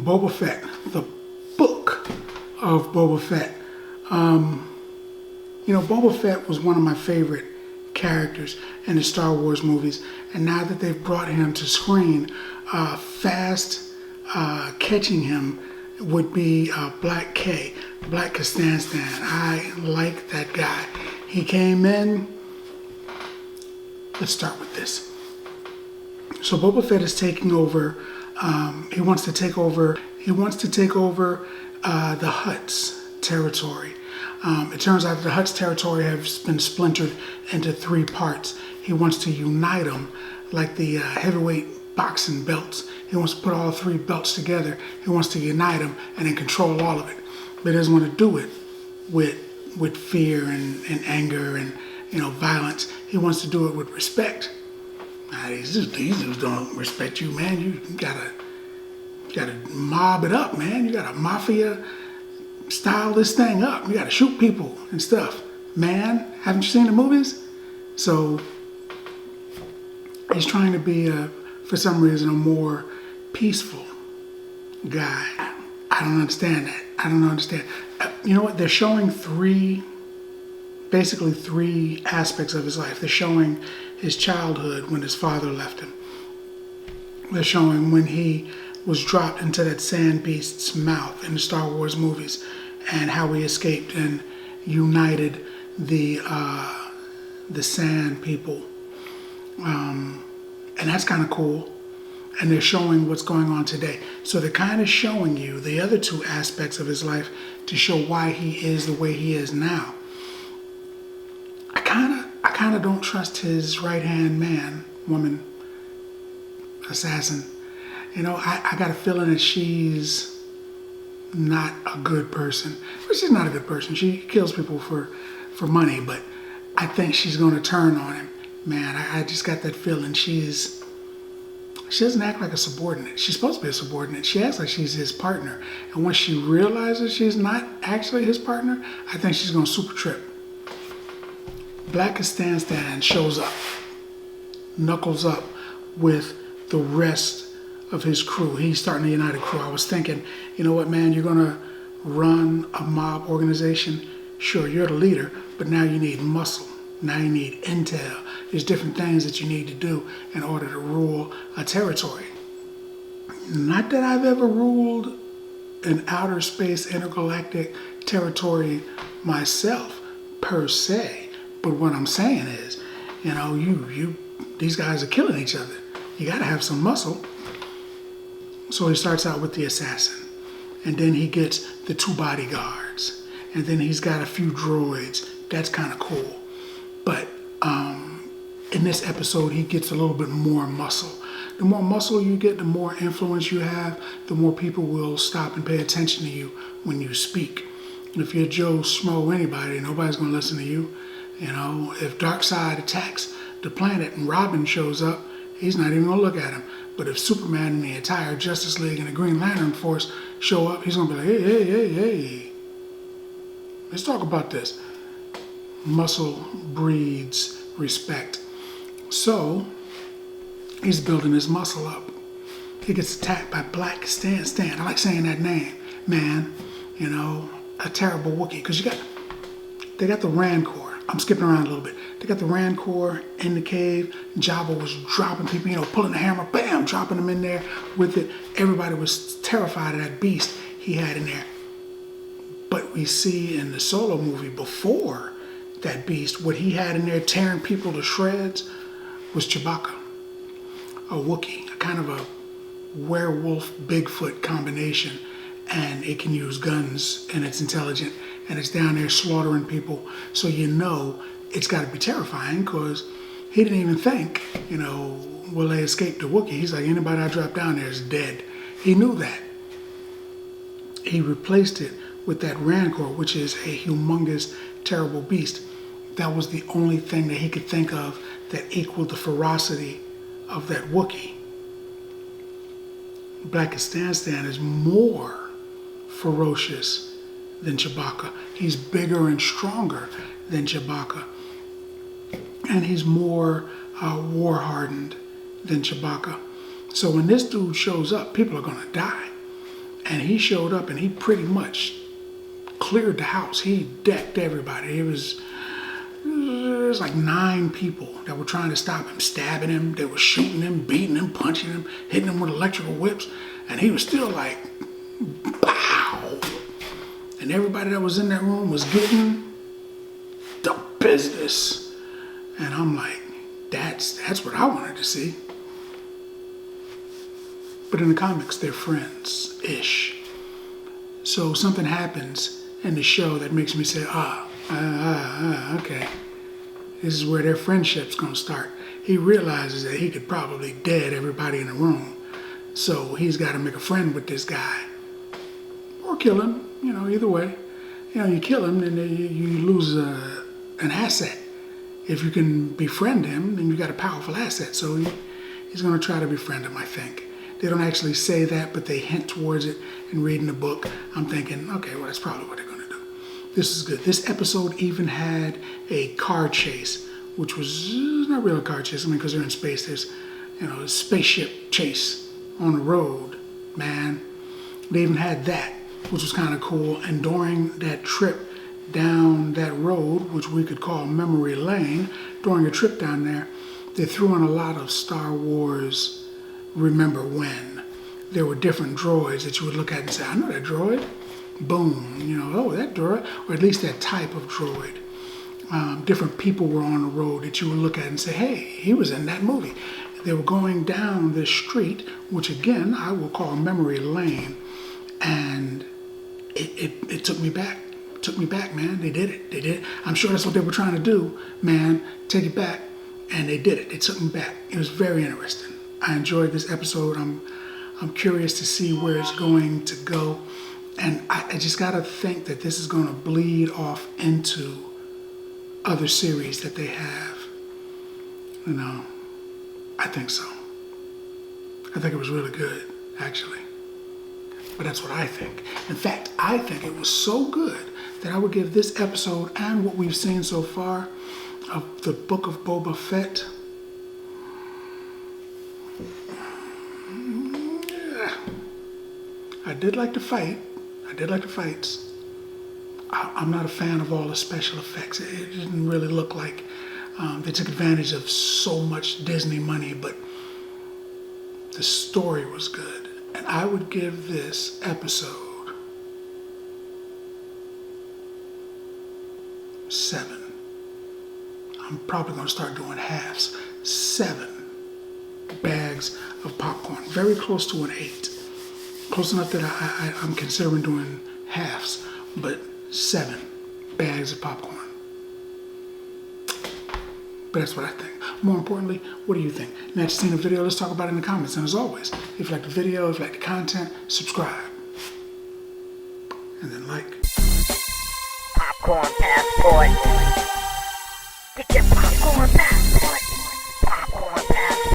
Boba Fett, the Book of Boba Fett. Boba Fett was one of my favorite characters in the Star Wars movies, and now that they've brought him to screen, fast catching him would be Black Kastanstan. I like that guy. He came in. Let's start with this. So Boba Fett is taking over. He wants to take over the Hutt's territory. It turns out that the Hutt's territory has been splintered into 3 parts. He wants to unite them like the heavyweight boxing belts. He wants to put all 3 belts together. He wants to unite them and then control all of it. But he doesn't want to do it with fear and anger and violence. He wants to do it with respect. These dudes don't respect you, man. You gotta mob it up, man. You gotta mafia style this thing up. You gotta shoot people and stuff. Man, haven't you seen the movies? So he's trying to be for some reason a more peaceful guy. I don't understand that. I don't understand. You know what? They're showing basically three aspects of his life. They're showing his childhood when his father left him. They're showing when he was dropped into that sand beast's mouth in the Star Wars movies and how he escaped and united the sand people. And that's kind of cool. And they're showing what's going on today. So they're kind of showing you the other 2 aspects of his life to show why he is the way he is now. I kind of don't trust his right-hand woman, assassin. I got a feeling that she's not a good person. Well, she's not a good person. She kills people for money, but I think she's going to turn on him. Man, I just got that feeling. She doesn't act like a subordinate. She's supposed to be a subordinate. She acts like she's his partner. And once she realizes she's not actually his partner, I think she's going to super trip. Black Kastanstan shows up, knuckles up with the rest of his crew. He's starting a united crew. I was thinking, you know what, man, you're going to run a mob organization. Sure, you're the leader, but now you need muscle. Now you need intel. There's different things that you need to do in order to rule a territory. Not that I've ever ruled an outer space intergalactic territory myself, per se. But what I'm saying is, these guys are killing each other. You gotta have some muscle. So he starts out with the assassin. And then he gets the 2 bodyguards. And then he's got a few droids. That's kind of cool. But in this episode, he gets a little bit more muscle. The more muscle you get, the more influence you have, the more people will stop and pay attention to you when you speak. And if you're Joe Schmo anybody, nobody's going to listen to you. If Darkseid attacks the planet and Robin shows up, he's not even going to look at him. But if Superman and the entire Justice League and the Green Lantern Force show up, he's going to be like, hey. Let's talk about this. Muscle breeds respect. So, he's building his muscle up. He gets attacked by Black Stan. I like saying that name, man. A terrible Wookiee. Because they got the Rancor. I'm skipping around a little bit. They got the Rancor in the cave. Jabba was dropping people, pulling the hammer, bam, dropping them in there with it. Everybody was terrified of that beast he had in there. But we see in the Solo movie before that beast, what he had in there tearing people to shreds was Chewbacca, a Wookiee, a kind of a werewolf Bigfoot combination. And it can use guns, and it's intelligent, and it's down there slaughtering people. So it's got to be terrifying, because he didn't even think, will they escape the Wookiee? He's like, anybody I drop down there is dead. He knew that. He replaced it with that Rancor, which is a humongous, terrible beast. That was the only thing that he could think of that equaled the ferocity of that Wookiee. Black Kastanstan is more ferocious than Chewbacca. He's bigger and stronger than Chewbacca. And he's more war-hardened than Chewbacca. So when this dude shows up, people are going to die. And he showed up and he pretty much cleared the house. He decked everybody. There was like 9 people that were trying to stop him, stabbing him. They were shooting him, beating him, punching him, hitting him with electrical whips. And he was still like, pow. And everybody that was in that room was getting the business. And I'm like, that's what I wanted to see. But in the comics, they're friends-ish. So something happens in the show that makes me say, okay. This is where their friendship's gonna start. He realizes that he could probably dead everybody in the room. So he's gotta make a friend with this guy. Or kill him, either way. You kill him, then you lose an asset. If you can befriend him, then you got a powerful asset. So he's gonna try to befriend him, I think. They don't actually say that, but they hint towards it in reading the book. I'm thinking, okay, well, that's probably what they're going to do. This is good. This episode even had a car chase, which was not really a car chase. Because they're in space. There's, a spaceship chase on the road, man. They even had that, which was kind of cool. And during that trip down that road, which we could call Memory Lane, during a trip down there, they threw in a lot of Star Wars Remember When. There were different droids that you would look at and say, I know that droid. Boom, that droid, or at least that type of droid. Different people were on the road that you would look at and say, hey, he was in that movie. They were going down this street, which again, I will call Memory Lane. And it took me back. It took me back, man. They did it. They did it. I'm sure that's what they were trying to do, man. Take it back. And they did it. It took me back. It was very interesting. I enjoyed this episode. I'm curious to see where it's going to go. And I just got to think that this is going to bleed off into other series that they have. I think so. I think it was really good, actually. But that's what I think. In fact, I think it was so good that I would give this episode and what we've seen so far of the Book of Boba Fett, I did like the fight. I did like the fights. I'm not a fan of all the special effects. It didn't really look like they took advantage of so much Disney money, but the story was good. And I would give this episode 7. I'm probably going to start doing halves. 7 bags of popcorn. Very close to an 8. Close enough that I'm considering doing halves, but 7 bags of popcorn. But that's what I think. More importantly, what do you think? Now that you've seen the video, let's talk about it in the comments. And as always, if you like the video, if you like the content, subscribe. And then like. Popcorn passport. Get your popcorn passport.